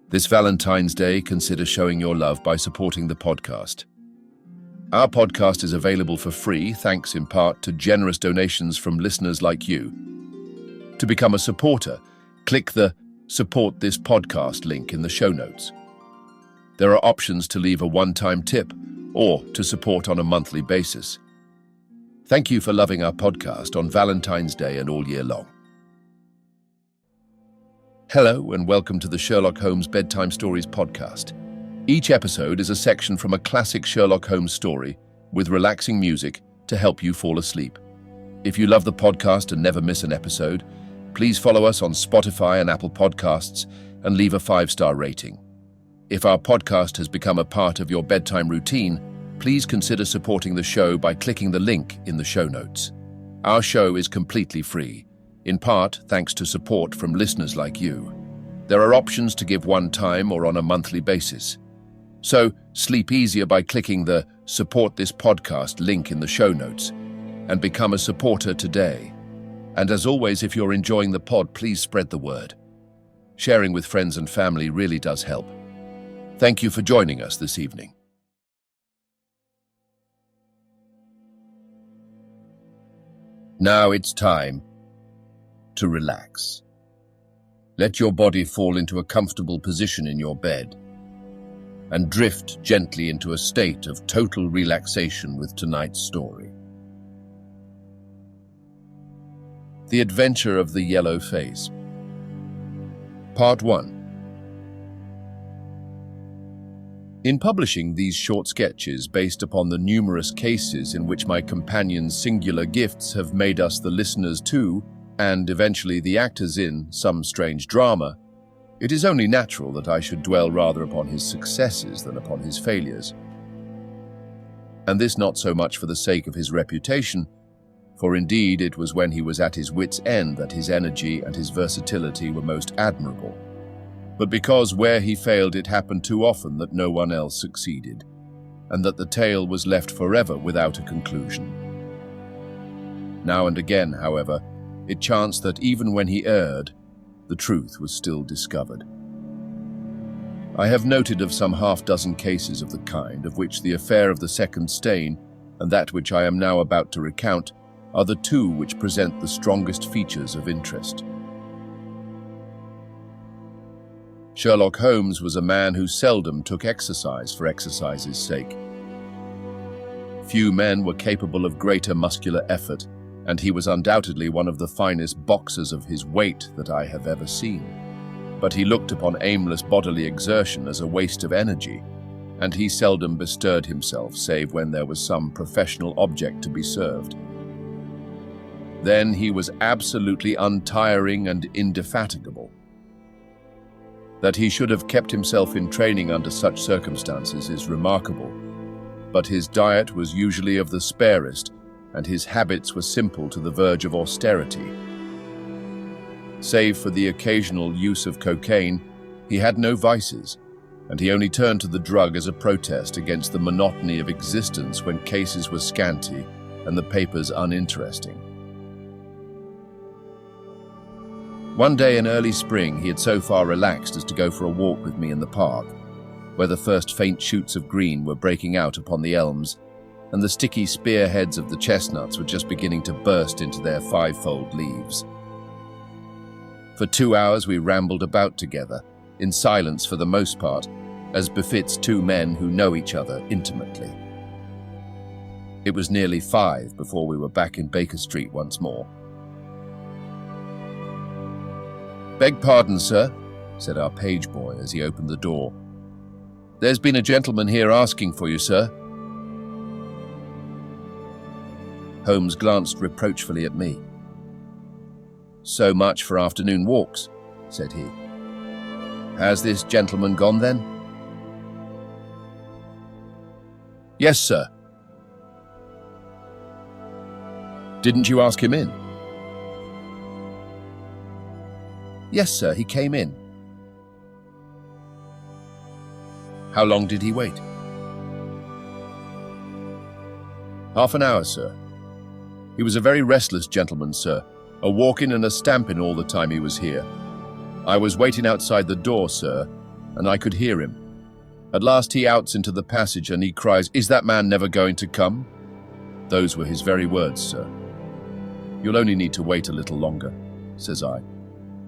This Valentine's Day, consider showing your love by supporting the podcast. Our podcast is available for free, thanks in part to generous donations from listeners like you. To become a supporter, click the Support This Podcast link in the show notes. There are options to leave a one-time tip or to support on a monthly basis. Thank you for loving our podcast on Valentine's Day and all year long. Hello and welcome to the Sherlock Holmes Bedtime Stories podcast. Each episode is a section from a classic Sherlock Holmes story with relaxing music to help you fall asleep. If you love the podcast and never miss an episode, please follow us on Spotify and Apple Podcasts and leave a 5-star rating. If our podcast has become a part of your bedtime routine, please consider supporting the show by clicking the link in the show notes. Our show is completely free, in part thanks to support from listeners like you. There are options to give one time or on a monthly basis. So sleep easier by clicking the Support This Podcast link in the show notes and become a supporter today. And as always, if you're enjoying the pod, please spread the word. Sharing with friends and family really does help. Thank you for joining us this evening. Now it's time to relax. Let your body fall into a comfortable position in your bed and drift gently into a state of total relaxation with tonight's story. The Adventure of the Yellow Face. Part 1. In publishing these short sketches based upon the numerous cases in which my companion's singular gifts have made us the listeners to, and eventually the actors in, some strange drama, it is only natural that I should dwell rather upon his successes than upon his failures. And this not so much for the sake of his reputation, for indeed it was when he was at his wit's end that his energy and his versatility were most admirable, but because where he failed it happened too often that no one else succeeded, and that the tale was left forever without a conclusion. Now and again, however, it chanced that even when he erred, the truth was still discovered. I have noted of some half-dozen cases of the kind, of which the affair of the second stain and that which I am now about to recount are the two which present the strongest features of interest. Sherlock Holmes was a man who seldom took exercise for exercise's sake. Few men were capable of greater muscular effort, and he was undoubtedly one of the finest boxers of his weight that I have ever seen. But he looked upon aimless bodily exertion as a waste of energy, and he seldom bestirred himself save when there was some professional object to be served. Then he was absolutely untiring and indefatigable. That he should have kept himself in training under such circumstances is remarkable, but his diet was usually of the sparest, and his habits were simple to the verge of austerity. Save for the occasional use of cocaine, he had no vices, and he only turned to the drug as a protest against the monotony of existence when cases were scanty and the papers uninteresting. One day in early spring, he had so far relaxed as to go for a walk with me in the park, where the first faint shoots of green were breaking out upon the elms, and the sticky spearheads of the chestnuts were just beginning to burst into their five-fold leaves. For 2 hours we rambled about together, in silence for the most part, as befits two men who know each other intimately. It was nearly 5 before we were back in Baker Street once more. "Beg pardon, sir," said our page boy as he opened the door. "There's been a gentleman here asking for you, sir." Holmes glanced reproachfully at me. "So much for afternoon walks," said he. "Has this gentleman gone then?" "Yes, sir." "Didn't you ask him in?" "Yes, sir, he came in." "How long did he wait?" "Half an hour, sir. He was a very restless gentleman, sir, a walking and a stamping all the time he was here. I was waiting outside the door, sir, and I could hear him. At last he outs into the passage and he cries, "Is that man never going to come?" Those were his very words, sir. "You'll only need to wait a little longer," says I.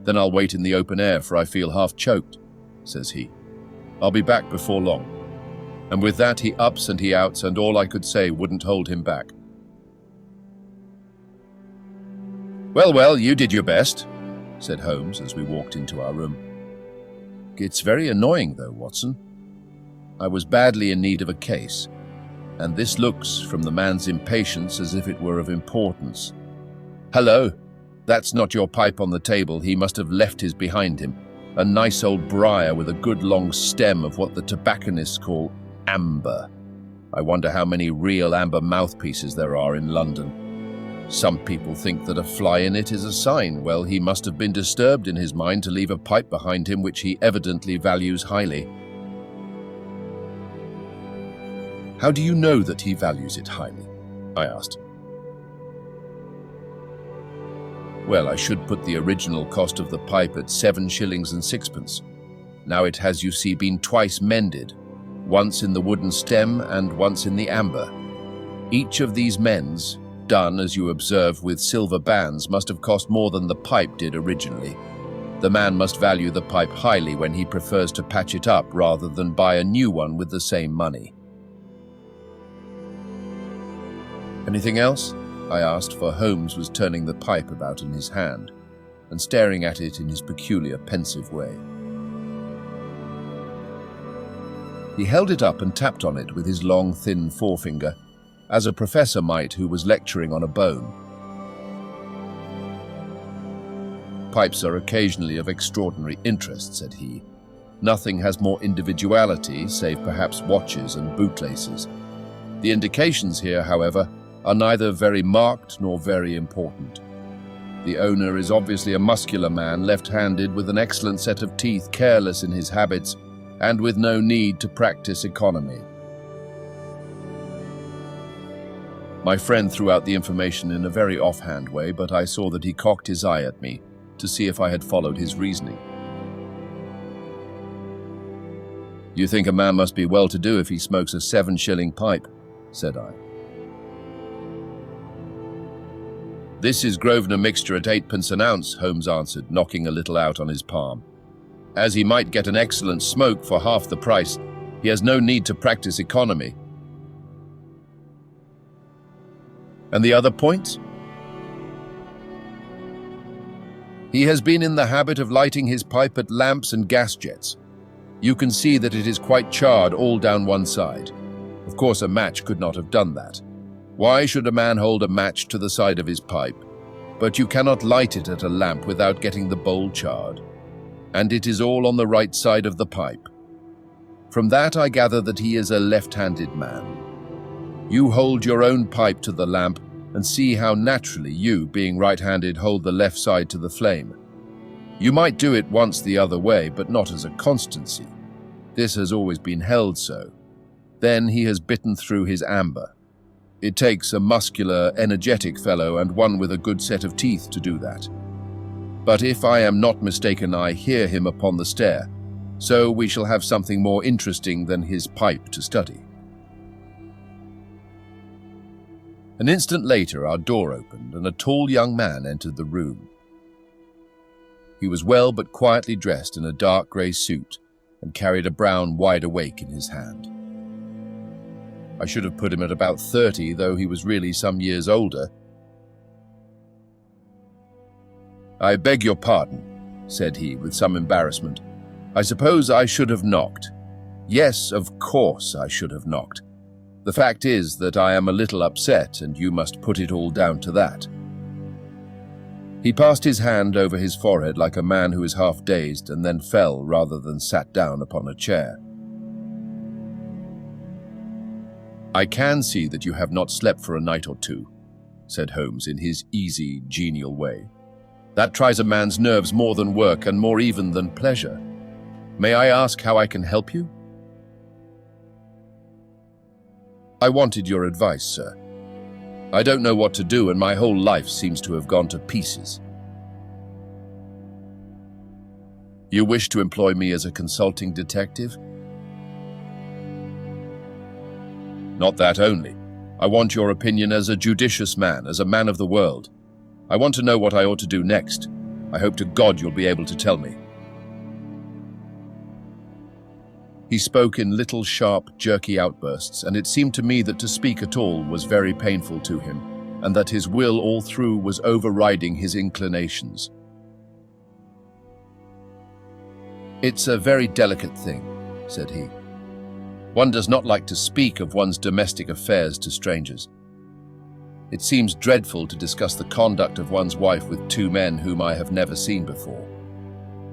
"Then I'll wait in the open air, for I feel half choked," says he. "I'll be back before long." And with that he ups and he outs, and all I could say wouldn't hold him back. Well, you did your best," said Holmes as we walked into our room. "It's very annoying though, Watson. I was badly in need of a case, and this looks, from the man's impatience, as if it were of importance. Hello, that's not your pipe on the table. He must have left his behind him. A nice old briar with a good long stem of what the tobacconists call amber. I wonder how many real amber mouthpieces there are in London. Some people think that a fly in it is a sign. Well, he must have been disturbed in his mind to leave a pipe behind him which he evidently values highly." "How do you know that he values it highly?" I asked. "Well, I should put the original cost of the pipe at 7 shillings and sixpence. Now it has, you see, been twice mended, once in the wooden stem and once in the amber. Each of these mends, done, as you observe, with silver bands, must have cost more than the pipe did originally. The man must value the pipe highly when he prefers to patch it up rather than buy a new one with the same money." "Anything else?" I asked, for Holmes was turning the pipe about in his hand and staring at it in his peculiar pensive way. He held it up and tapped on it with his long, thin forefinger, as a professor might who was lecturing on a bone. "Pipes are occasionally of extraordinary interest," said he. "Nothing has more individuality, save perhaps watches and bootlaces. The indications here, however, are neither very marked nor very important. The owner is obviously a muscular man, left-handed, with an excellent set of teeth, careless in his habits, and with no need to practice economy." My friend threw out the information in a very offhand way, but I saw that he cocked his eye at me to see if I had followed his reasoning. "You think a man must be well-to-do if he smokes a 7-shilling pipe," said I. "This is Grosvenor mixture at 8p an ounce," Holmes answered, knocking a little out on his palm. "As he might get an excellent smoke for half the price, he has no need to practice economy." "And the other points?" "He has been in the habit of lighting his pipe at lamps and gas jets. You can see that it is quite charred all down one side. Of course, a match could not have done that. Why should a man hold a match to the side of his pipe? But you cannot light it at a lamp without getting the bowl charred. And it is all on the right side of the pipe. From that I gather that he is a left-handed man. You hold your own pipe to the lamp and see how naturally you, being right-handed, hold the left side to the flame. You might do it once the other way, but not as a constancy. This has always been held so. Then he has bitten through his amber. It takes a muscular, energetic fellow and one with a good set of teeth to do that. But if I am not mistaken, I hear him upon the stair, so we shall have something more interesting than his pipe to study." An instant later, our door opened and a tall young man entered the room. He was well but quietly dressed in a dark grey suit and carried a brown wide-awake in his hand. I should have put him at about 30, though he was really some years older. "I beg your pardon," said he with some embarrassment. "I suppose I should have knocked. Yes, of course I should have knocked. The fact is that I am a little upset, and you must put it all down to that." He passed his hand over his forehead like a man who is half dazed, and then fell rather than sat down upon a chair. "I can see that you have not slept for a night or two," said Holmes in his easy, genial way. "That tries a man's nerves more than work and more even than pleasure. May I ask how I can help you?" "I wanted your advice, sir. I don't know what to do, and my whole life seems to have gone to pieces." You wish to employ me as a consulting detective? Not that only. I want your opinion as a judicious man, as a man of the world. I want to know what I ought to do next. I hope to God you'll be able to tell me. He spoke in little, sharp, jerky outbursts, and it seemed to me that to speak at all was very painful to him, and that his will all through was overriding his inclinations. It's a very delicate thing, said he. One does not like to speak of one's domestic affairs to strangers. It seems dreadful to discuss the conduct of one's wife with two men whom I have never seen before.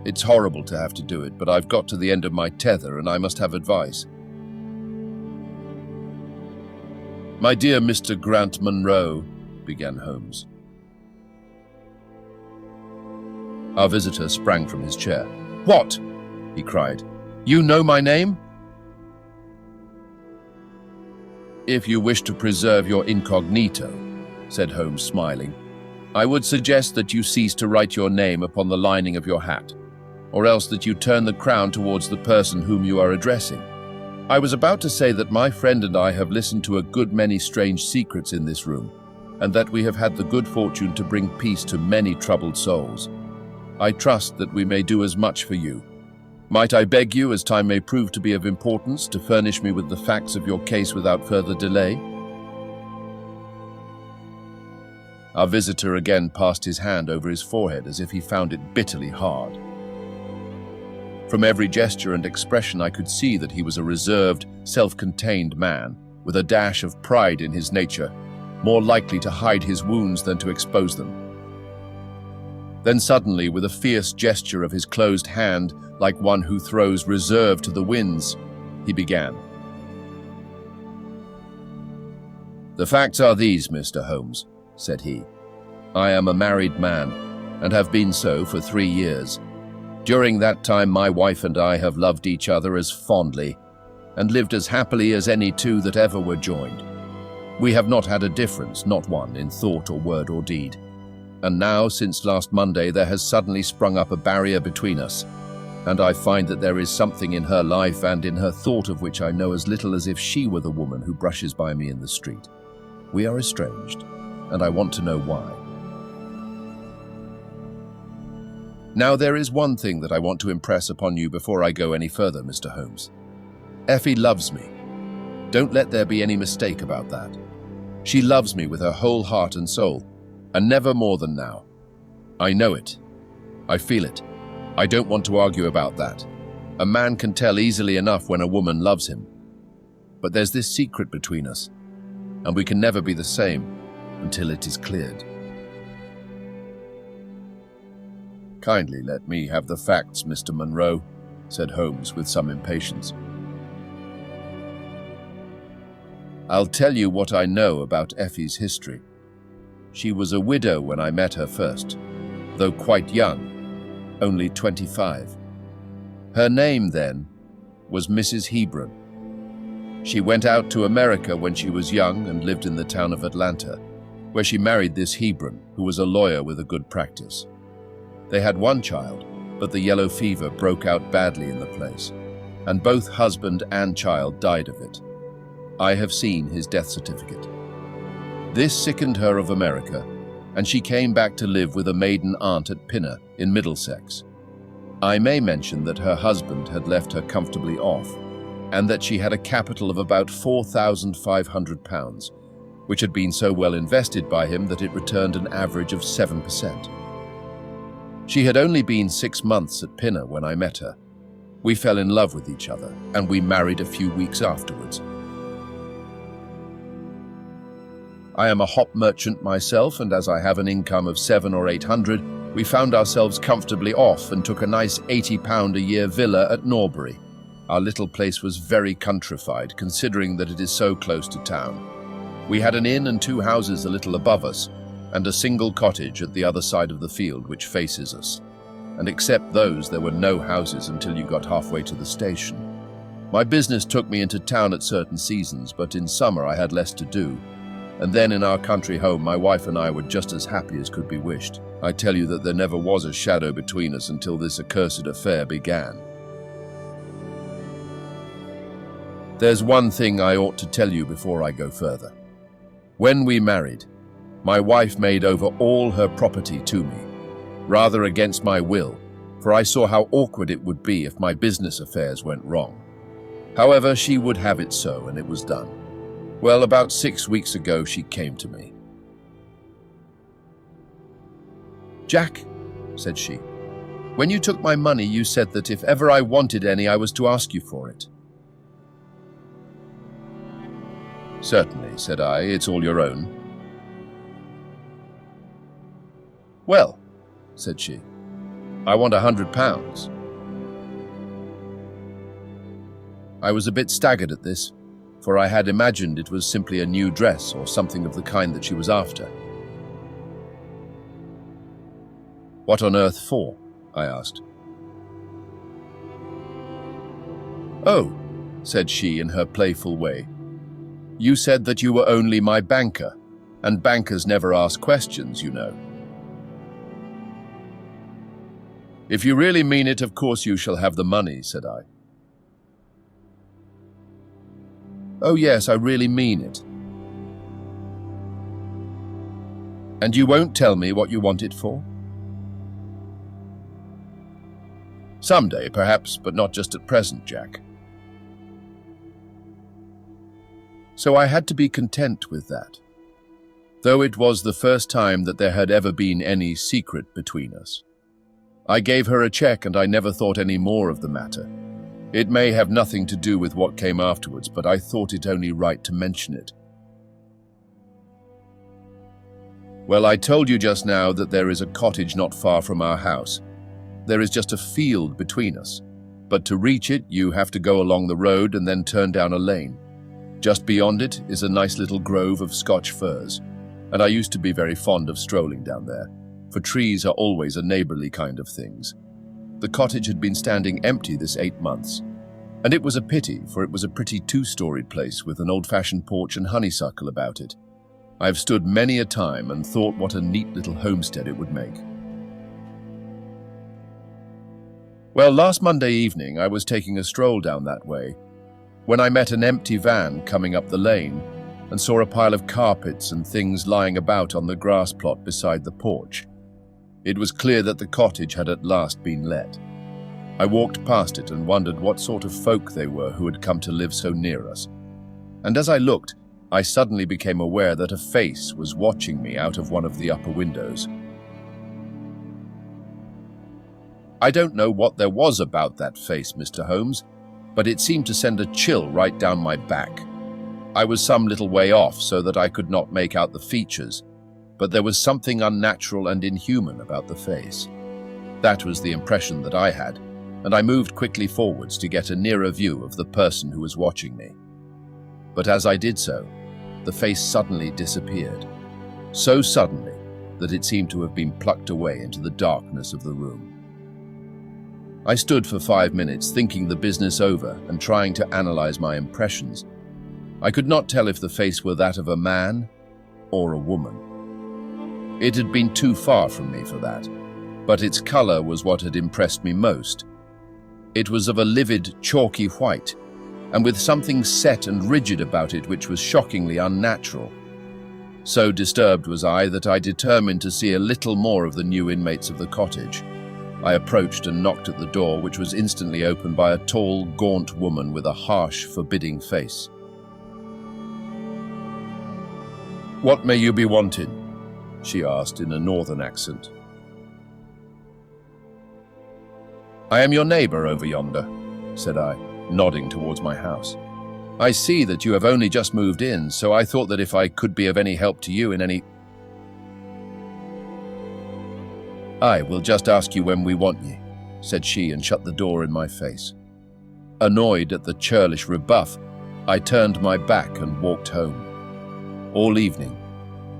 It's horrible to have to do it, but I've got to the end of my tether and I must have advice. My dear Mr. Grant Munro, began Holmes. Our visitor sprang from his chair. What? He cried. You know my name? If you wish to preserve your incognito, said Holmes, smiling, I would suggest that you cease to write your name upon the lining of your hat, or else that you turn the crown towards the person whom you are addressing. I was about to say that my friend and I have listened to a good many strange secrets in this room, and that we have had the good fortune to bring peace to many troubled souls. I trust that we may do as much for you. Might I beg you, as time may prove to be of importance, to furnish me with the facts of your case without further delay? Our visitor again passed his hand over his forehead as if he found it bitterly hard. From every gesture and expression I could see that he was a reserved, self-contained man, with a dash of pride in his nature, more likely to hide his wounds than to expose them. Then suddenly, with a fierce gesture of his closed hand, like one who throws reserve to the winds, he began. The facts are these, Mr. Holmes, said he. I am a married man, and have been so for 3 years. During that time, my wife and I have loved each other as fondly, and lived as happily as any two that ever were joined. We have not had a difference, not one, in thought or word or deed. And now, since last Monday, there has suddenly sprung up a barrier between us, and I find that there is something in her life and in her thought of which I know as little as if she were the woman who brushes by me in the street. We are estranged, and I want to know why. Now, there is one thing that I want to impress upon you before I go any further, Mr. Holmes. Effie loves me. Don't let there be any mistake about that. She loves me with her whole heart and soul, and never more than now. I know it. I feel it. I don't want to argue about that. A man can tell easily enough when a woman loves him. But there's this secret between us, and we can never be the same until it is cleared. Kindly let me have the facts, Mr. Munro, said Holmes with some impatience. I'll tell you what I know about Effie's history. She was a widow when I met her first, though quite young, only 25. Her name, then, was Mrs. Hebron. She went out to America when she was young and lived in the town of Atlanta, where she married this Hebron, who was a lawyer with a good practice. They had one child, but the yellow fever broke out badly in the place, and both husband and child died of it. I have seen his death certificate. This sickened her of America, and she came back to live with a maiden aunt at Pinner in Middlesex. I may mention that her husband had left her comfortably off, and that she had a capital of about £4,500, which had been so well invested by him that it returned an average of 7%. She had only been 6 months at Pinner when I met her. We fell in love with each other, and we married a few weeks afterwards. I am a hop merchant myself, and as I have an income of 700 or 800, we found ourselves comfortably off and took a nice £80 a year villa at Norbury. Our little place was very countrified, considering that it is so close to town. We had an inn and 2 houses a little above us, and a single cottage at the other side of the field which faces us. And except those, there were no houses until you got halfway to the station. My business took me into town at certain seasons, but in summer I had less to do. And then in our country home, my wife and I were just as happy as could be wished. I tell you that there never was a shadow between us until this accursed affair began. There's one thing I ought to tell you before I go further. When we married, my wife made over all her property to me, rather against my will, for I saw how awkward it would be if my business affairs went wrong. However, she would have it so, and it was done. Well, about 6 weeks ago, she came to me. "Jack," said she, "when you took my money, you said that if ever I wanted any, I was to ask you for it." "Certainly," said I, "it's all your own." "Well," said she, "I want £100. I was a bit staggered at this, for I had imagined it was simply a new dress or something of the kind that she was after. "What on earth for?" I asked. "Oh," said she in her playful way, "you said that you were only my banker, and bankers never ask questions, you know." "If you really mean it, of course you shall have the money," said I. "Oh yes, I really mean it." "And you won't tell me what you want it for?" "Someday, perhaps, but not just at present, Jack." So I had to be content with that, though it was the first time that there had ever been any secret between us. I gave her a check, and I never thought any more of the matter. It may have nothing to do with what came afterwards, but I thought it only right to mention it. Well, I told you just now that there is a cottage not far from our house. There is just a field between us, but to reach it, you have to go along the road and then turn down a lane. Just beyond it is a nice little grove of Scotch firs, and I used to be very fond of strolling down there, for trees are always a neighbourly kind of things. The cottage had been standing empty this 8 months, and it was a pity, for it was a pretty 2-storied place with an old-fashioned porch and honeysuckle about it. I've stood many a time and thought what a neat little homestead it would make. Well, last Monday evening I was taking a stroll down that way, when I met an empty van coming up the lane and saw a pile of carpets and things lying about on the grass plot beside the porch. It was clear that the cottage had at last been let. I walked past it and wondered what sort of folk they were who had come to live so near us. And as I looked, I suddenly became aware that a face was watching me out of one of the upper windows. I don't know what there was about that face, Mr. Holmes, but it seemed to send a chill right down my back. I was some little way off so that I could not make out the features, but there was something unnatural and inhuman about the face. That was the impression that I had, and I moved quickly forwards to get a nearer view of the person who was watching me. But as I did so, the face suddenly disappeared, so suddenly that it seemed to have been plucked away into the darkness of the room. I stood for 5 minutes thinking the business over and trying to analyze my impressions. I could not tell if the face were that of a man or a woman. It had been too far from me for that, but its color was what had impressed me most. It was of a livid, chalky white, and with something set and rigid about it which was shockingly unnatural. So disturbed was I that I determined to see a little more of the new inmates of the cottage. I approached and knocked at the door, which was instantly opened by a tall, gaunt woman with a harsh, forbidding face. "What may you be wanting?" she asked in a northern accent. "I am your neighbour over yonder," said I, nodding towards my house. "I see that you have only just moved in, so I thought that if I could be of any help to you in any—" "I will just ask you when we want ye," said she, and shut the door in my face. Annoyed at the churlish rebuff, I turned my back and walked home. All evening,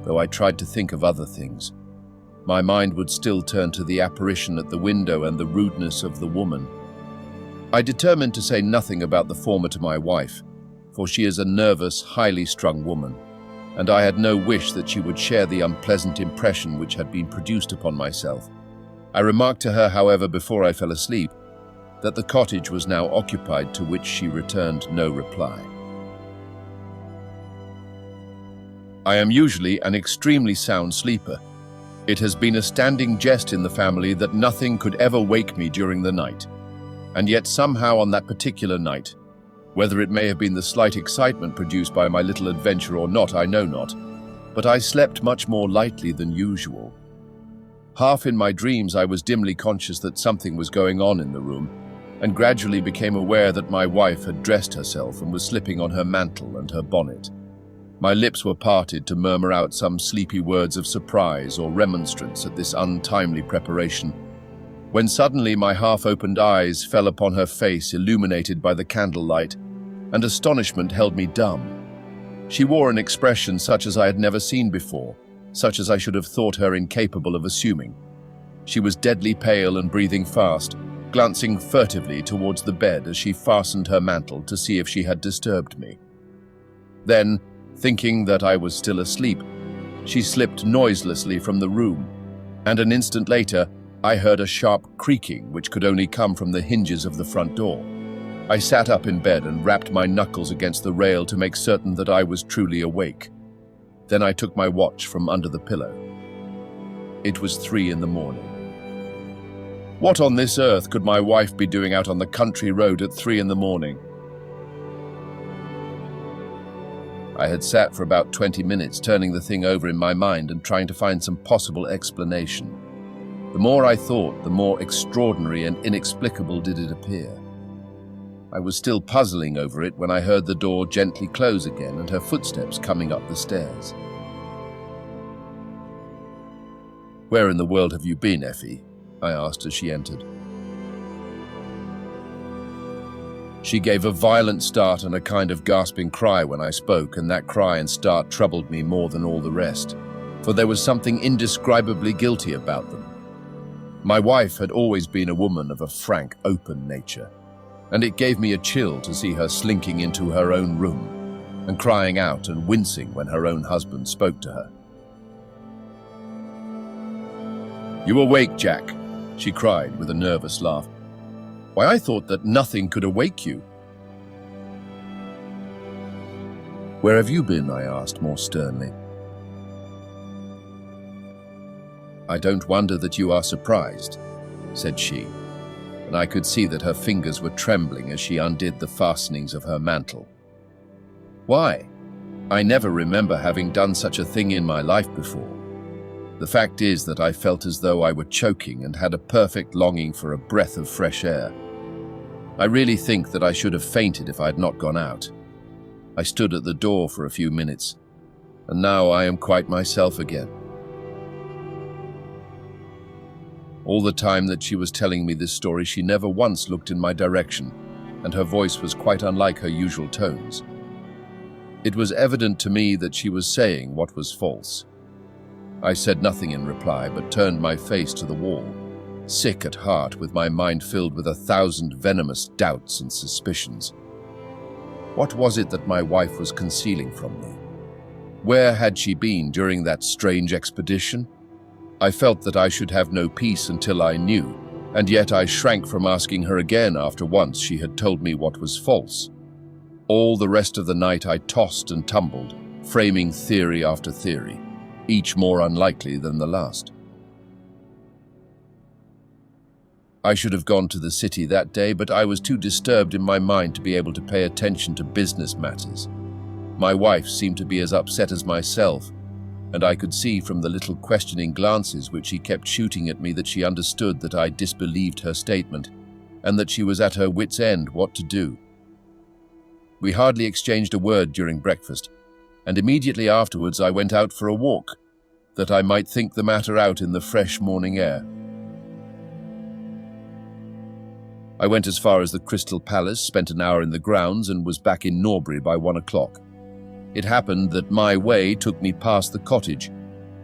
though I tried to think of other things, my mind would still turn to the apparition at the window and the rudeness of the woman. I determined to say nothing about the former to my wife, for she is a nervous, highly strung woman, and I had no wish that she would share the unpleasant impression which had been produced upon myself. I remarked to her, however, before I fell asleep, that the cottage was now occupied, to which she returned no reply. I am usually an extremely sound sleeper. It has been a standing jest in the family that nothing could ever wake me during the night. And yet somehow on that particular night, whether it may have been the slight excitement produced by my little adventure or not, I know not, but I slept much more lightly than usual. Half in my dreams I was dimly conscious that something was going on in the room, and gradually became aware that my wife had dressed herself and was slipping on her mantle and her bonnet. My lips were parted to murmur out some sleepy words of surprise or remonstrance at this untimely preparation, when suddenly my half-opened eyes fell upon her face illuminated by the candlelight, and astonishment held me dumb. She wore an expression such as I had never seen before, such as I should have thought her incapable of assuming. She was deadly pale and breathing fast, glancing furtively towards the bed as she fastened her mantle to see if she had disturbed me. Then, thinking that I was still asleep, she slipped noiselessly from the room, and an instant later I heard a sharp creaking which could only come from the hinges of the front door. I sat up in bed and rapped my knuckles against the rail to make certain that I was truly awake. Then I took my watch from under the pillow. It was 3 in the morning. What on this earth could my wife be doing out on the country road at 3 in the morning? I had sat for about 20 minutes turning the thing over in my mind and trying to find some possible explanation. The more I thought, the more extraordinary and inexplicable did it appear. I was still puzzling over it when I heard the door gently close again and her footsteps coming up the stairs. "Where in the world have you been, Effie?" I asked as she entered. She gave a violent start and a kind of gasping cry when I spoke, and that cry and start troubled me more than all the rest, for there was something indescribably guilty about them. My wife had always been a woman of a frank, open nature, and it gave me a chill to see her slinking into her own room and crying out and wincing when her own husband spoke to her. "You awake, Jack?" she cried with a nervous laugh. "Why, I thought that nothing could awake you." "Where have you been?" I asked more sternly. "I don't wonder that you are surprised," said she, and I could see that her fingers were trembling as she undid the fastenings of her mantle. "Why? I never remember having done such a thing in my life before. The fact is that I felt as though I were choking and had a perfect longing for a breath of fresh air. I really think that I should have fainted if I had not gone out. I stood at the door for a few minutes, and now I am quite myself again." All the time that she was telling me this story, she never once looked in my direction, and her voice was quite unlike her usual tones. It was evident to me that she was saying what was false. I said nothing in reply, but turned my face to the wall, sick at heart, with my mind filled with 1,000 venomous doubts and suspicions. What was it that my wife was concealing from me? Where had she been during that strange expedition? I felt that I should have no peace until I knew, and yet I shrank from asking her again after once she had told me what was false. All the rest of the night I tossed and tumbled, framing theory after theory, each more unlikely than the last. I should have gone to the city that day, but I was too disturbed in my mind to be able to pay attention to business matters. My wife seemed to be as upset as myself, and I could see from the little questioning glances which she kept shooting at me that she understood that I disbelieved her statement, and that she was at her wit's end what to do. We hardly exchanged a word during breakfast, and immediately afterwards I went out for a walk, that I might think the matter out in the fresh morning air. I went as far as the Crystal Palace, spent an hour in the grounds, and was back in Norbury by 1 o'clock. It happened that my way took me past the cottage,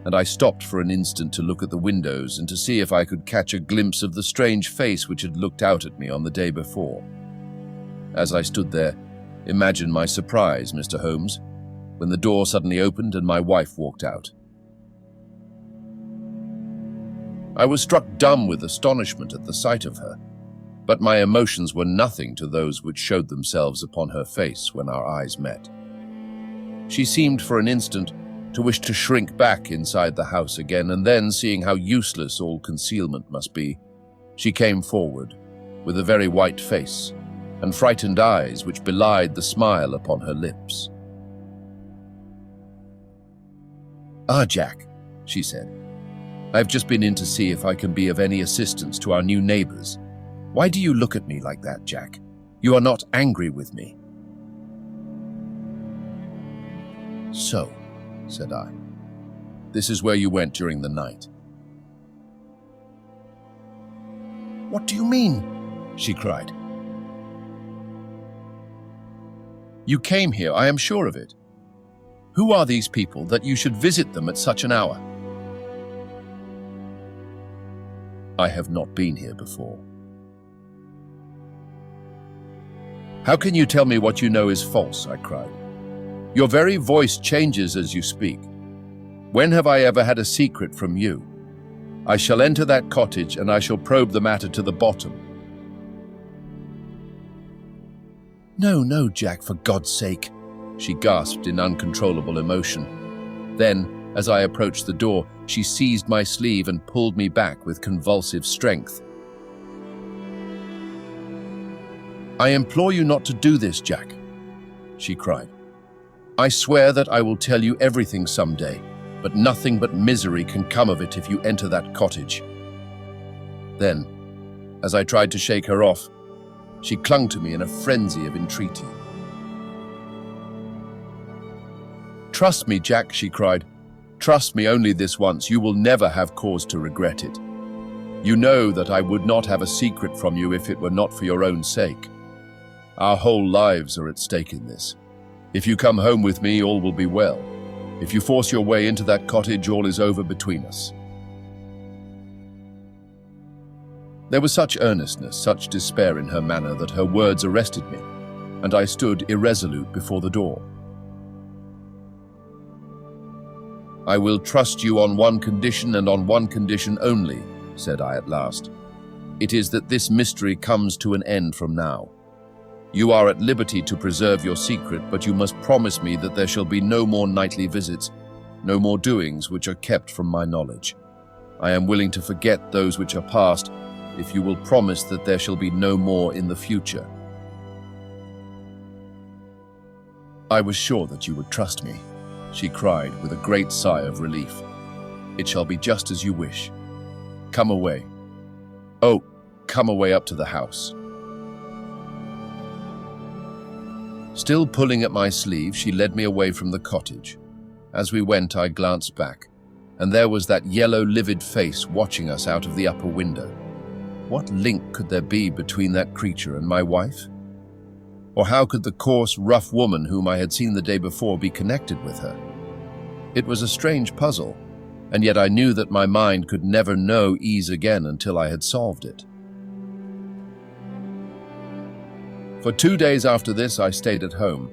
and I stopped for an instant to look at the windows and to see if I could catch a glimpse of the strange face which had looked out at me on the day before. As I stood there, imagine my surprise, Mr. Holmes, when the door suddenly opened and my wife walked out. I was struck dumb with astonishment at the sight of her, but my emotions were nothing to those which showed themselves upon her face when our eyes met. She seemed for an instant to wish to shrink back inside the house again, and then, seeing how useless all concealment must be, she came forward, with a very white face and frightened eyes which belied the smile upon her lips. "Ah, Jack," she said, "I've just been in to see if I can be of any assistance to our new neighbors. Why do you look at me like that, Jack? You are not angry with me." "So," said I, "this is where you went during the night." "What do you mean?" she cried. "You came here, I am sure of it. Who are these people that you should visit them at such an hour?" "I have not been here before." "How can you tell me what you know is false?" I cried. "Your very voice changes as you speak. When have I ever had a secret from you? I shall enter that cottage and I shall probe the matter to the bottom." "No, no, Jack, for God's sake," she gasped in uncontrollable emotion. Then, as I approached the door, she seized my sleeve and pulled me back with convulsive strength. "I implore you not to do this, Jack," she cried. "I swear that I will tell you everything someday, but nothing but misery can come of it if you enter that cottage." Then, as I tried to shake her off, she clung to me in a frenzy of entreaty. "Trust me, Jack," she cried. "Trust me only this once. You will never have cause to regret it. You know that I would not have a secret from you if it were not for your own sake. Our whole lives are at stake in this. If you come home with me, all will be well. If you force your way into that cottage, all is over between us." There was such earnestness, such despair in her manner that her words arrested me, and I stood irresolute before the door. "I will trust you on one condition and on one condition only," said I at last. "It is that this mystery comes to an end from now. You are at liberty to preserve your secret, but you must promise me that there shall be no more nightly visits, no more doings which are kept from my knowledge. I am willing to forget those which are past, if you will promise that there shall be no more in the future." "I was sure that you would trust me," she cried with a great sigh of relief. "It shall be just as you wish. Come away. Oh, come away up to the house." Still pulling at my sleeve, she led me away from the cottage. As we went, I glanced back, and there was that yellow, livid face watching us out of the upper window. What link could there be between that creature and my wife? Or how could the coarse, rough woman whom I had seen the day before be connected with her? It was a strange puzzle, and yet I knew that my mind could never know ease again until I had solved it. For 2 days after this, I stayed at home,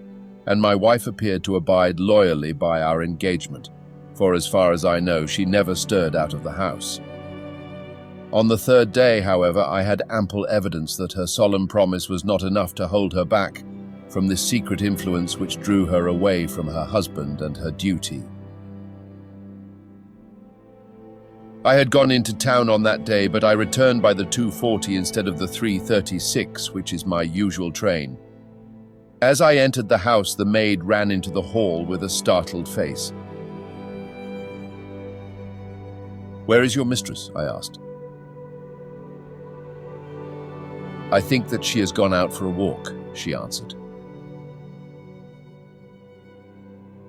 and my wife appeared to abide loyally by our engagement, for as far as I know, she never stirred out of the house. On the 3rd day, however, I had ample evidence that her solemn promise was not enough to hold her back from this secret influence which drew her away from her husband and her duty. I had gone into town on that day, but I returned by the 2:40 instead of the 3:36, which is my usual train. As I entered the house, the maid ran into the hall with a startled face. "Where is your mistress?" I asked. "I think that she has gone out for a walk," she answered.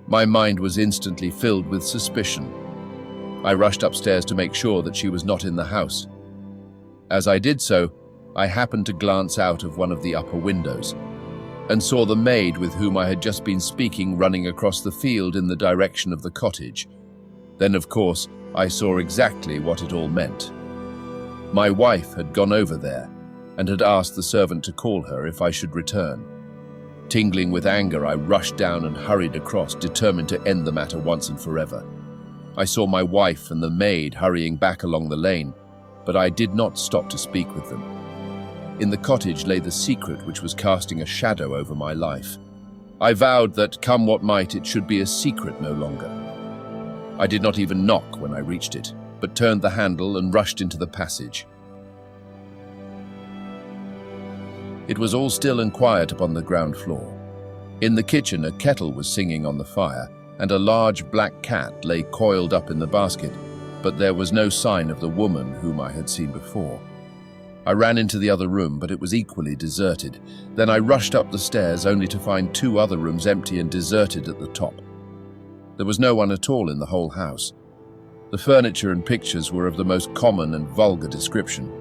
My mind was instantly filled with suspicion. I rushed upstairs to make sure that she was not in the house. As I did so, I happened to glance out of one of the upper windows and saw the maid with whom I had just been speaking running across the field in the direction of the cottage. Then, of course, I saw exactly what it all meant. My wife had gone over there and had asked the servant to call her if I should return. Tingling with anger, I rushed down and hurried across, determined to end the matter once and forever. I saw my wife and the maid hurrying back along the lane, but I did not stop to speak with them. In the cottage lay the secret which was casting a shadow over my life. I vowed that, come what might, it should be a secret no longer. I did not even knock when I reached it, but turned the handle and rushed into the passage. It was all still and quiet upon the ground floor. In the kitchen, a kettle was singing on the fire, and a large black cat lay coiled up in the basket, but there was no sign of the woman whom I had seen before. I ran into the other room, but it was equally deserted. Then I rushed up the stairs, only to find 2 other rooms empty and deserted at the top. There was no one at all in the whole house. The furniture and pictures were of the most common and vulgar description,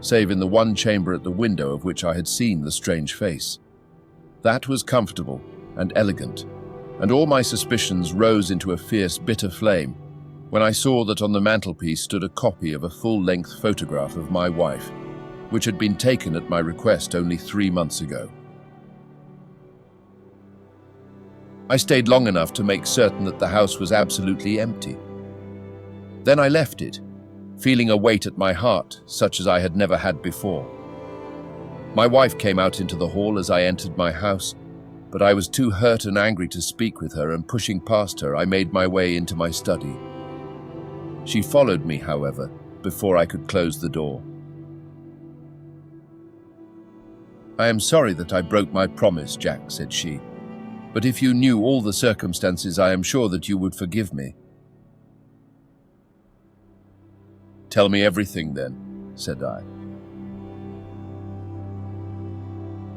save in the one chamber at the window of which I had seen the strange face. That was comfortable and elegant, and all my suspicions rose into a fierce, bitter flame when I saw that on the mantelpiece stood a copy of a full-length photograph of my wife, which had been taken at my request only 3 months ago. I stayed long enough to make certain that the house was absolutely empty. Then I left it, feeling a weight at my heart such as I had never had before. My wife came out into the hall as I entered my house, but I was too hurt and angry to speak with her, and pushing past her, I made my way into my study. She followed me, however, before I could close the door. "I am sorry that I broke my promise, Jack," said she, "but if you knew all the circumstances, I am sure that you would forgive me." "Tell me everything, then," said I.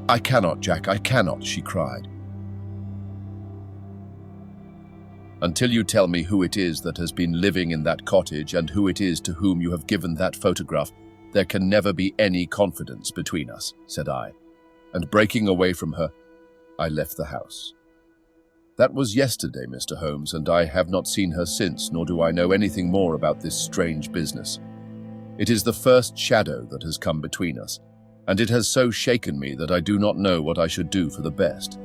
"I cannot, Jack, I cannot," she cried. "Until you tell me who it is that has been living in that cottage and who it is to whom you have given that photograph, there can never be any confidence between us," said I, and breaking away from her, I left the house. That was yesterday, Mr. Holmes, and I have not seen her since, nor do I know anything more about this strange business. It is the first shadow that has come between us, and it has so shaken me that I do not know what I should do for the best.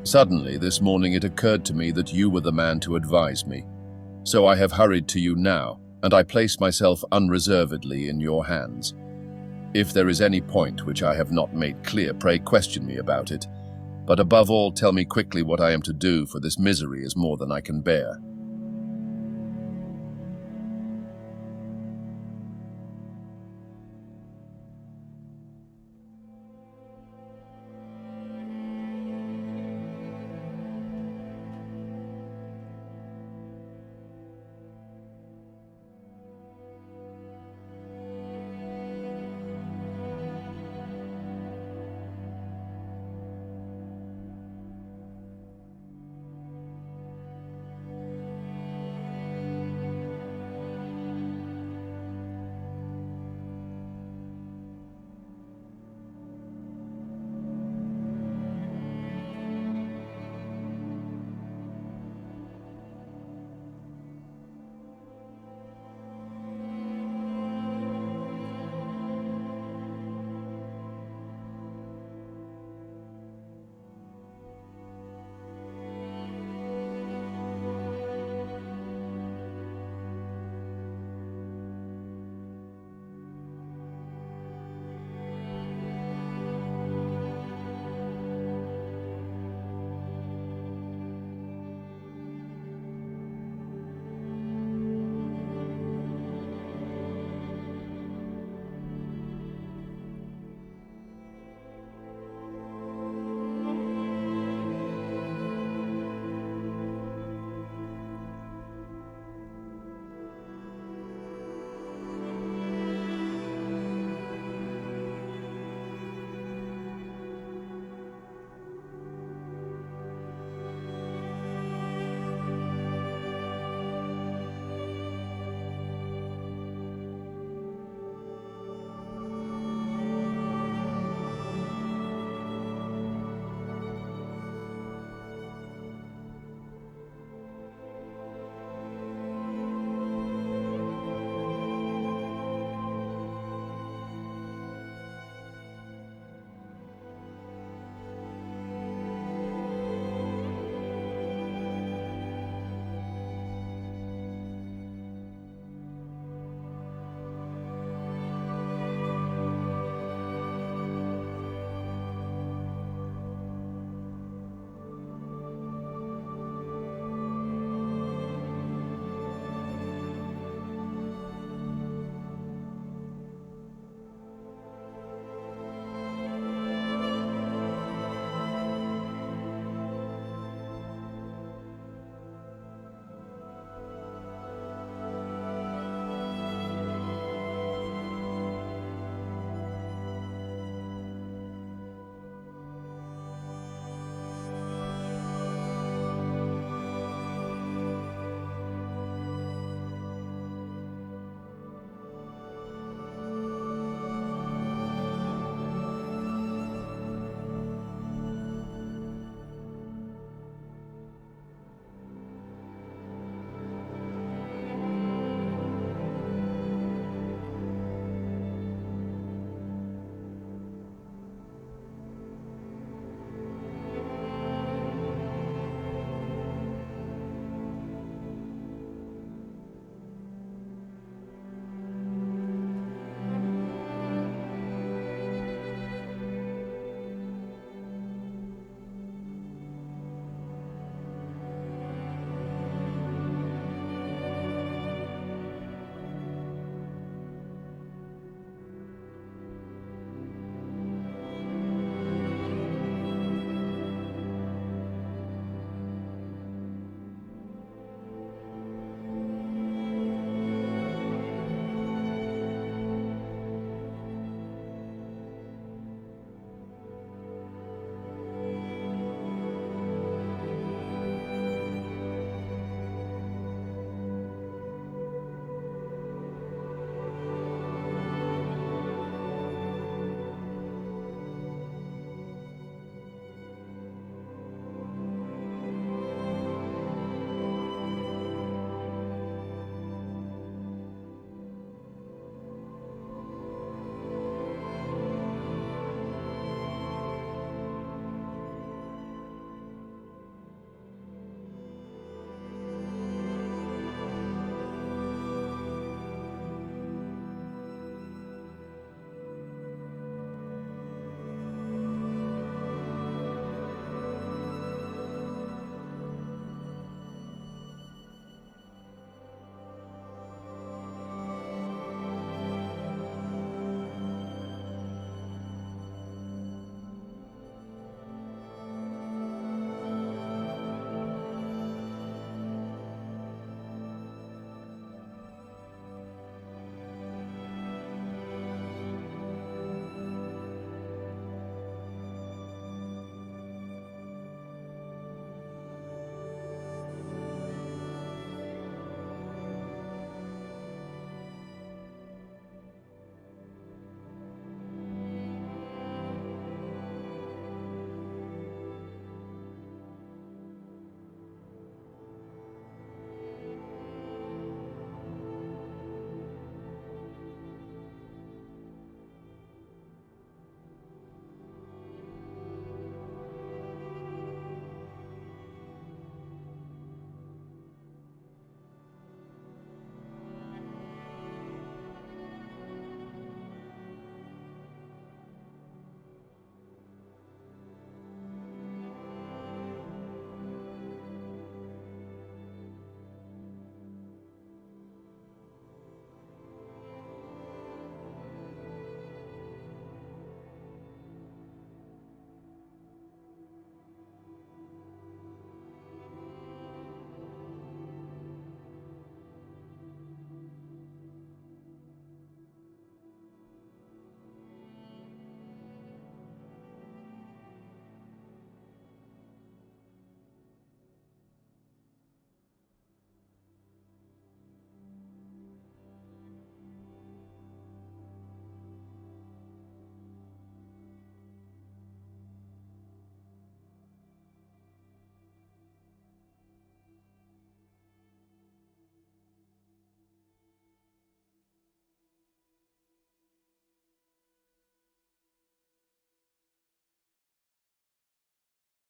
Suddenly, this morning, it occurred to me that you were the man to advise me. So I have hurried to you now, and I place myself unreservedly in your hands. If there is any point which I have not made clear, pray question me about it. But above all, tell me quickly what I am to do, for this misery is more than I can bear.